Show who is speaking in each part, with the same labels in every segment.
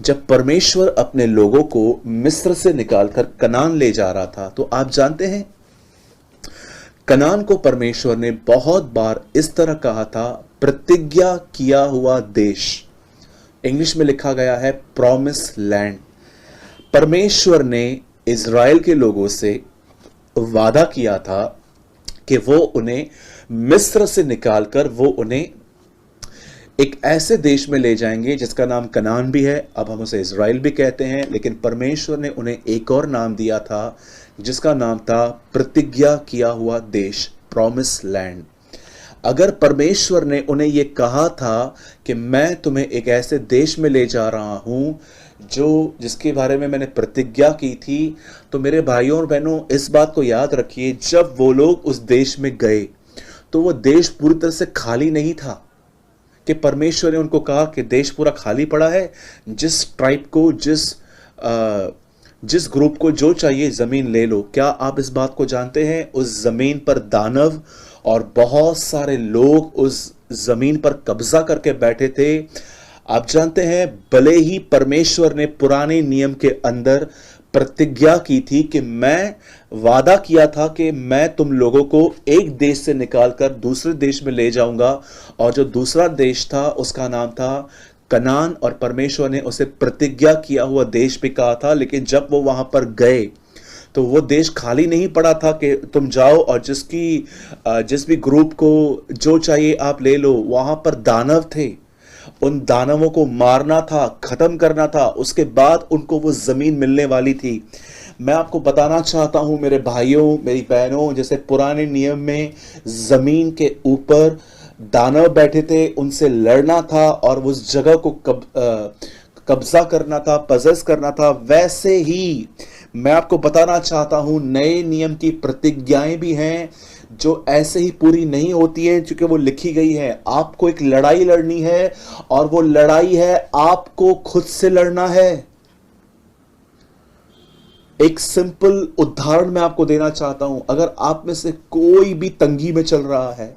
Speaker 1: जब परमेश्वर अपने लोगों को मिस्र से निकालकर कनान ले जा रहा था, तो आप जानते हैं कनान को परमेश्वर ने बहुत बार इस तरह कहा था, प्रतिज्ञा किया हुआ देश। इंग्लिश में लिखा गया है प्रॉमिस लैंड। परमेश्वर ने इज़राइल के लोगों से वादा किया था कि वो उन्हें मिस्र से निकालकर वो उन्हें एक ऐसे देश में ले जाएंगे जिसका नाम कनान भी है, अब हम उसे इज़राइल भी कहते हैं, लेकिन परमेश्वर ने उन्हें एक और नाम दिया था जिसका नाम था प्रतिज्ञा किया हुआ देश, प्रॉमिस लैंड। अगर परमेश्वर ने उन्हें यह कहा था कि मैं तुम्हें एक ऐसे देश में ले जा रहा हूं जिसके बारे में मैंने प्रतिज्ञा की थी, तो मेरे भाइयों और बहनों इस बात को याद रखिए, जब वो लोग उस देश में गए तो वो देश पूरी तरह से खाली नहीं था कि परमेश्वर ने उनको कहा कि देश पूरा खाली पड़ा है, जिस ट्राइब को, जिस ग्रुप को जो चाहिए जमीन ले लो। क्या आप इस बात को जानते हैं? उस जमीन पर दानव और बहुत सारे लोग उस जमीन पर कब्जा करके बैठे थे। आप जानते हैं, भले ही परमेश्वर ने पुराने नियम के अंदर प्रतिज्ञा की थी कि मैं वादा किया था कि मैं तुम लोगों को एक देश से निकालकर दूसरे देश में ले जाऊंगा, और जो दूसरा देश था उसका नाम था कनान, और परमेश्वर ने उसे प्रतिज्ञा किया हुआ देश भी कहा था। लेकिन जब वो वहां पर गए तो वो देश खाली नहीं पड़ा था कि तुम जाओ और जिस भी ग्रुप को जो चाहिए आप ले लो। वहां पर दानव थे, उन दानवों को मारना था, खत्म करना था, उसके बाद उनको वो जमीन मिलने वाली थी। मैं आपको बताना चाहता हूं मेरे भाइयों, मेरी बहनों, जैसे पुराने नियम में जमीन के ऊपर दानव बैठे थे, उनसे लड़ना था और उस जगह को कब्जा करना था, पजेस करना था, वैसे ही मैं आपको बताना चाहता हूं नए नियम की प्रतिज्ञाएं भी हैं जो ऐसे ही पूरी नहीं होती हैं, क्योंकि वो लिखी गई है। आपको एक लड़ाई लड़नी है और वो लड़ाई है आपको खुद से लड़ना है। एक सिंपल उदाहरण मैं आपको देना चाहता हूं। अगर आप में से कोई भी तंगी में चल रहा है,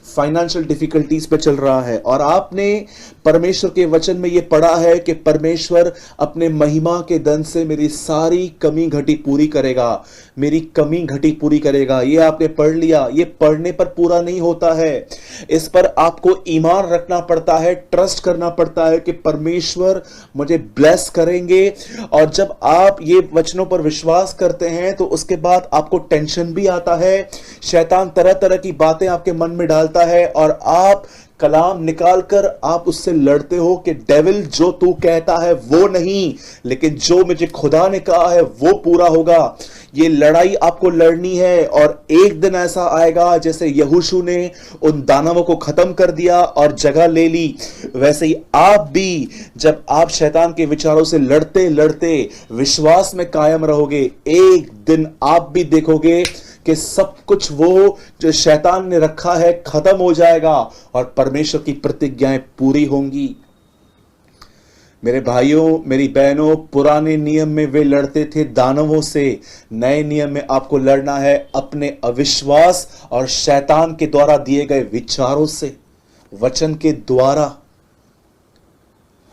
Speaker 1: फाइनेंशियल डिफिकल्टीज पे चल रहा है, और आपने परमेश्वर के वचन में यह पढ़ा है कि परमेश्वर अपने महिमा के धन से मेरी सारी कमी घटी पूरी करेगा, मेरी कमी घटी पूरी करेगा, ये आपने पढ़ लिया। ये पढ़ने पर पूरा नहीं होता है, इस पर आपको ईमान रखना पड़ता है, ट्रस्ट करना पड़ता है कि परमेश्वर मुझे ब्लेस करेंगे। और जब आप ये वचनों पर विश्वास करते हैं तो उसके बाद आपको टेंशन भी आता है, शैतान तरह तरह की बातें आपके मन में डालता है, और आप कलाम निकालकर आप उससे लड़ते हो कि डेविल जो तू कहता है वो नहीं, लेकिन जो मुझे खुदा ने कहा है वो पूरा होगा। ये लड़ाई आपको लड़नी है, और एक दिन ऐसा आएगा जैसे यहोशू ने उन दानवों को खत्म कर दिया और जगह ले ली, वैसे ही आप भी, जब आप शैतान के विचारों से लड़ते लड़ते विश्वास में कायम रहोगे, एक दिन आप भी देखोगे कि सब कुछ वो जो शैतान ने रखा है खत्म हो जाएगा और परमेश्वर की प्रतिज्ञाएं पूरी होंगी। मेरे भाइयों, मेरी बहनों, पुराने नियम में वे लड़ते थे दानवों से, नए नियम में आपको लड़ना है अपने अविश्वास और शैतान के द्वारा दिए गए विचारों से, वचन के द्वारा।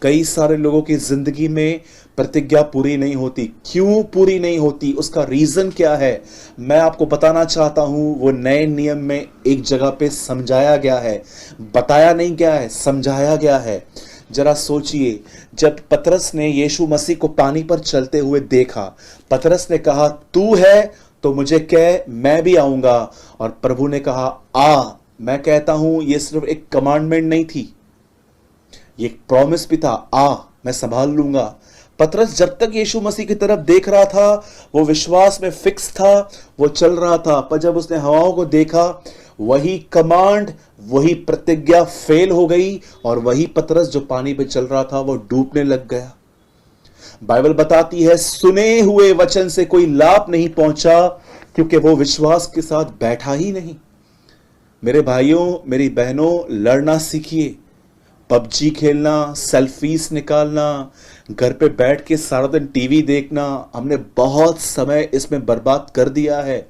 Speaker 1: कई सारे लोगों की जिंदगी में प्रतिज्ञा पूरी नहीं होती। क्यों पूरी नहीं होती? उसका रीजन क्या है? मैं आपको बताना चाहता हूं। वो नए नियम में एक जगह पे समझाया गया है, बताया नहीं गया है, समझाया गया है। जरा सोचिए, जब पतरस ने यीशु मसीह को पानी पर चलते हुए देखा, पतरस ने कहा तू है तो मुझे कह, मैं भी आऊंगा। और प्रभु ने कहा आ। मैं कहता हूं ये सिर्फ एक कमांडमेंट नहीं थी, ये एक प्रॉमिस भी था, आ मैं संभाल लूंगा। पतरस जब तक यीशु मसीह की तरफ देख रहा था वो विश्वास में फिक्स था, वो चल रहा था, पर जब उसने हवाओं को देखा, वही कमांड, वही प्रतिज्ञा फेल हो गई, और वही पतरस जो पानी पे चल रहा था वो डूबने लग गया। बाइबल बताती है सुने हुए वचन से कोई लाभ नहीं पहुंचा, क्योंकि वो विश्वास के साथ बैठा ही नहीं। मेरे भाइयों, मेरी बहनों, लड़ना सीखिए। पबजी खेलना, सेल्फीज निकालना, घर पे बैठ के सारा दिन टीवी देखना, हमने बहुत समय इसमें बर्बाद कर दिया है।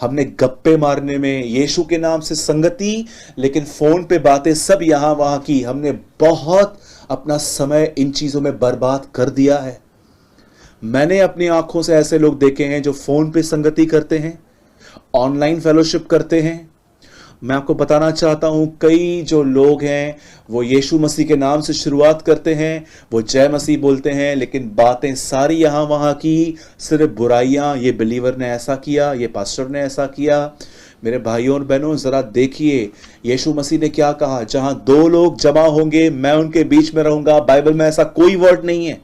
Speaker 1: हमने गप्पे मारने में, यीशु के नाम से संगति, लेकिन फोन पे बातें सब यहां वहां की, हमने बहुत अपना समय इन चीजों में बर्बाद कर दिया है। मैंने अपनी आंखों से ऐसे लोग देखे हैं जो फोन पे संगति करते हैं, ऑनलाइन फेलोशिप करते हैं। मैं आपको बताना चाहता हूं, कई जो लोग हैं वो यीशु मसीह के नाम से शुरुआत करते हैं, वो जय मसीह बोलते हैं, लेकिन बातें सारी यहां वहां की, सिर्फ बुराइयां, ये बिलीवर ने ऐसा किया, ये पास्टर ने ऐसा किया। मेरे भाइयों और बहनों, जरा देखिए यीशु मसीह ने क्या कहा, जहां दो लोग जमा होंगे मैं उनके बीच में रहूंगा। बाइबल में ऐसा कोई वर्ड नहीं है।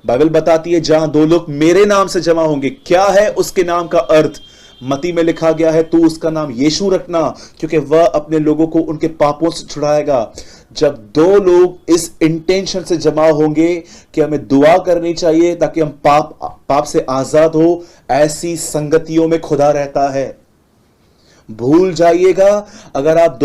Speaker 1: बाइबल बताती है जहां दो लोग मेरे नाम से जमा होंगे। क्या है उसके नाम का अर्थ? मती में लिखा गया है, तू उसका नाम यीशु रखना, क्योंकि वह अपने लोगों को उनके पापों से छुड़ाएगा। जब दो लोग इस इंटेंशन से जमा होंगे कि हमें दुआ करनी चाहिए ताकि हम पाप से आजाद हो, ऐसी संगतियों में खुदा रहता है। भूल जाइएगा, अगर आप दो